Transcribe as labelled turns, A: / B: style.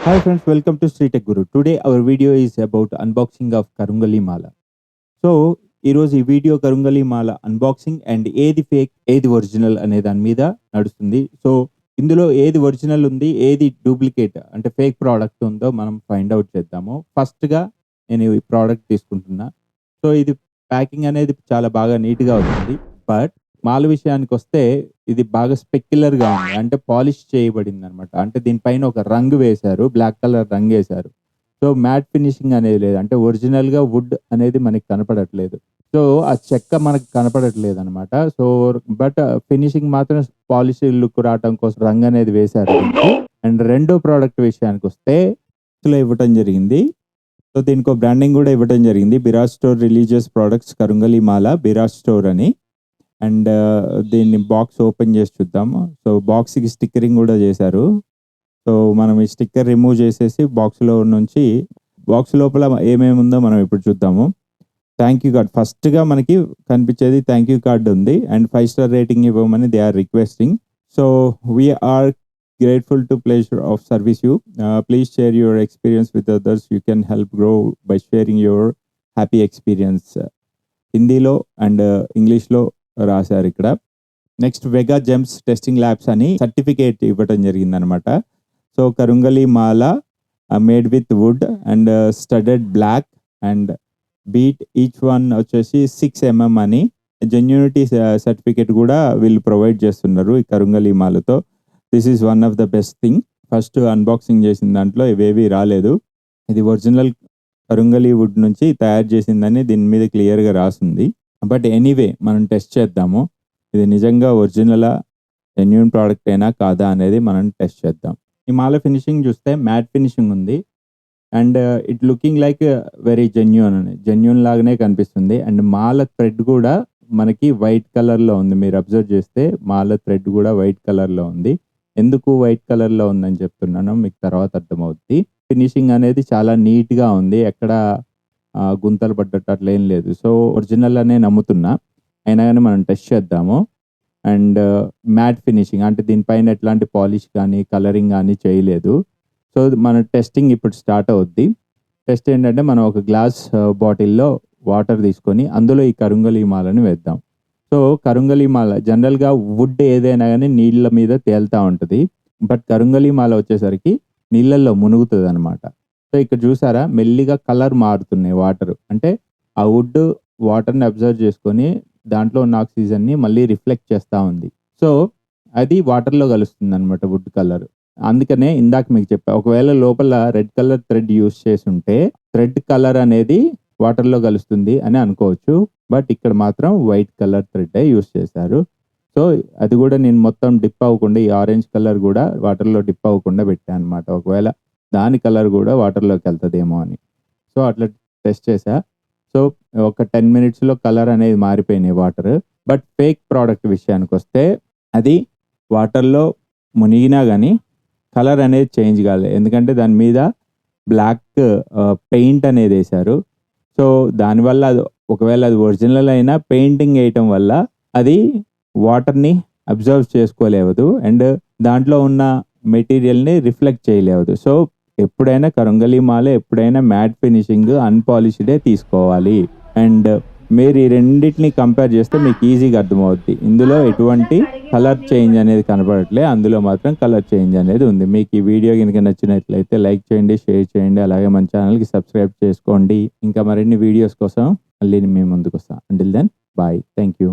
A: Hi friends, welcome to Sri Tech Guru. Today our video is about unboxing of Karungali Mala. So ఈరోజు ఈ video కరుంగలి Mala unboxing and ఏది fake ఏది original అనే దాని మీద నడుస్తుంది. సో ఇందులో ఏది ఒరిజినల్ ఉంది, ఏది డూప్లికేట్ అంటే ఫేక్ ప్రోడక్ట్ ఉందో మనం ఫైండ్ అవుట్ చేద్దాము. ఫస్ట్గా నేను ఈ ప్రోడక్ట్ తీసుకుంటున్నా. సో ఇది ప్యాకింగ్ అనేది చాలా బాగా నీట్గా అవుతుంది. బట్ మాల విషయానికి వస్తే ఇది బాగా స్పెక్యులర్గా ఉంది, అంటే పాలిష్ చేయబడింది అనమాట. అంటే దీనిపైన ఒక రంగు వేశారు, బ్లాక్ కలర్ రంగు వేశారు. సో మ్యాట్ ఫినిషింగ్ అనేది లేదు, అంటే ఒరిజినల్గా వుడ్ అనేది మనకి కనపడట్లేదు. సో ఆ చెక్క మనకు కనపడట్లేదు అనమాట. సో బట్ ఫినిషింగ్ మాత్రం పాలిష్ లుక్ రావడం కోసం రంగు అనేది వేశారు దీనికి. అండ్ రెండో ప్రోడక్ట్ విషయానికి వస్తే ఇలా ఇవ్వటం జరిగింది. సో దీనికి ఒక బ్రాండింగ్ కూడా ఇవ్వడం జరిగింది, బిరాజ్ స్టోర్ రిలీజియస్ ప్రోడక్ట్స్ కరుంగలి మాల బిరాజ్ స్టోర్ అని. అండ్ దీన్ని బాక్స్ ఓపెన్ చేసి చూద్దాము. సో బాక్స్కి స్టిక్కరింగ్ కూడా చేశారు. సో మనం ఈ స్టిక్కర్ రిమూవ్ చేసేసి బాక్స్లో నుంచి బాక్స్ లోపల ఏమేమి ఉందో మనం ఇప్పుడు చూద్దాము. థ్యాంక్ యూ కార్డ్ ఫస్ట్గా మనకి కనిపించేది థ్యాంక్ యూ కార్డ్ ఉంది. అండ్ 5 స్టార్ రేటింగ్ ఇవ్వమని they are requesting. So we are grateful to pleasure of service you. Please share your experience with others. You can help grow by sharing your happy experience. హిందీలో and ఇంగ్లీష్లో రాశారు ఇక్కడ. Next Vega gems testing labs అని certificate ఇవ్వటం జరిగిందనమాట. So karungali మాల made with wood and studded black and bead each one వచ్చేసి 6 mm అని జెన్యూనిటీ సర్టిఫికేట్ కూడా వీళ్ళు ప్రొవైడ్ చేస్తున్నారు ఈ కరుంగలి మాలతో. This is one of the best thing. First unboxing చేసిన దాంట్లో ఇవేవి రాలేదు. ఇది ఒరిజినల్ కరుంగలి వుడ్ నుంచి తయారు చేసిందని దీని మీద క్లియర్గా రాసింది. బట్ ఎనీవే మనం టెస్ట్ చేద్దాము, ఇది నిజంగా ఒరిజినలా జెన్యూన్ ప్రోడక్ట్ అయినా కాదా అనేది మనం టెస్ట్ చేద్దాం. ఈ మాల ఫినిషింగ్ చూస్తే మ్యాట్ ఫినిషింగ్ ఉంది. And it looking like very genuine లాగానే కనిపిస్తుంది. అండ్ మాల థ్రెడ్ కూడా మనకి వైట్ కలర్లో ఉంది. మీరు అబ్జర్వ్ చేస్తే మాల థ్రెడ్ కూడా వైట్ కలర్లో ఉంది. ఎందుకు వైట్ కలర్లో ఉందని చెప్తున్నానో మీకు తర్వాత అర్థమవుద్ది. ఫినిషింగ్ అనేది చాలా నీట్గా ఉంది, ఎక్కడ గుంతలు పడ్డట్టు అట్లా ఏం లేదు. సో ఒరిజినల్ అనే నమ్ముతున్నా, అయినా కానీ మనం టెస్ట్ చేద్దాము. అండ్ మ్యాట్ ఫినిషింగ్ అంటే దీనిపైన ఎట్లాంటి పాలిష్ కానీ కలరింగ్ కానీ చేయలేదు. సో మన టెస్టింగ్ ఇప్పుడు స్టార్ట్ అవుద్ది. టెస్ట్ ఏంటంటే మనం ఒక గ్లాస్ బాటిల్లో వాటర్ తీసుకొని అందులో ఈ కరుంగలి మాలని వేద్దాం. సో కరుంగలి మాల జనరల్గా వుడ్ ఏదైనా కానీ నీళ్ళ మీద తేలుతూ ఉంటుంది. బట్ కరుంగలి మాల వచ్చేసరికి నీళ్ళల్లో మునుగుతుంది అనమాట. సో ఇక్కడ చూసారా, మెల్లిగా కలర్ మారుతున్నాయి వాటర్. అంటే ఆ వుడ్ వాటర్ని అబ్జర్వ్ చేసుకొని దాంట్లో ఉన్న ఆక్సిజన్ని మళ్ళీ రిఫ్లెక్ట్ చేస్తూ ఉంది. సో అది వాటర్లో కలుస్తుంది అనమాట వుడ్ కలర్. అందుకనే ఇందాక మీకు చెప్పా, ఒకవేళ లోపల రెడ్ కలర్ థ్రెడ్ యూస్ చేసి ఉంటే థ్రెడ్ కలర్ అనేది వాటర్లో కలుస్తుంది అని అనుకోవచ్చు. బట్ ఇక్కడ మాత్రం వైట్ కలర్ థ్రెడ్ యూస్ చేశారు. సో అది కూడా నేను మొత్తం డిప్ అవ్వకుండా, ఈ ఆరెంజ్ కలర్ కూడా వాటర్లో డిప్ అవ్వకుండా పెట్టాను అనమాట, ఒకవేళ దాని కలర్ కూడా వాటర్లోకి వెళ్తుందేమో అని. సో అట్లా టెస్ట్ చేసా. సో ఒక 10 minutesలో కలర్ అనేది మారిపోయినాయి వాటర్. బట్ ఫేక్ ప్రోడక్ట్ విషయానికి వస్తే అది వాటర్లో మునిగినా కానీ కలర్ అనేది చేంజ్ కాలేదు, ఎందుకంటే దాని మీద బ్లాక్ పెయింట్ అనేది వేశారు. సో దానివల్ల అది ఒకవేళ అది ఒరిజినల్ అయినా పెయింటింగ్ వేయటం వల్ల అది వాటర్ని అబ్జర్వ్ చేసుకోలేవదు అండ్ దాంట్లో ఉన్న మెటీరియల్ని రిఫ్లెక్ట్ చేయలేవదు. సో ఎప్పుడైనా కరుంగలి మాల ఎప్పుడైనా మ్యాట్ ఫినిషింగ్ అన్పాలిష్డే తీసుకోవాలి. అండ్ మీరు ఈ రెండింటిని కంపేర్ చేస్తే మీకు ఈజీగా అర్థమవుద్ది. ఇందులో ఎటువంటి కలర్ చేంజ్ అనేది కనపడట్లే, అందులో మాత్రం కలర్ చేంజ్ అనేది ఉంది. మీకు ఈ వీడియో కనుక నచ్చినట్లయితే లైక్ చేయండి, షేర్ చేయండి, అలాగే మన ఛానల్కి సబ్స్క్రైబ్ చేసుకోండి. ఇంకా మరిన్ని వీడియోస్ కోసం మళ్ళీ మేము ముందుకు వస్తాం. Until then bye, thank you.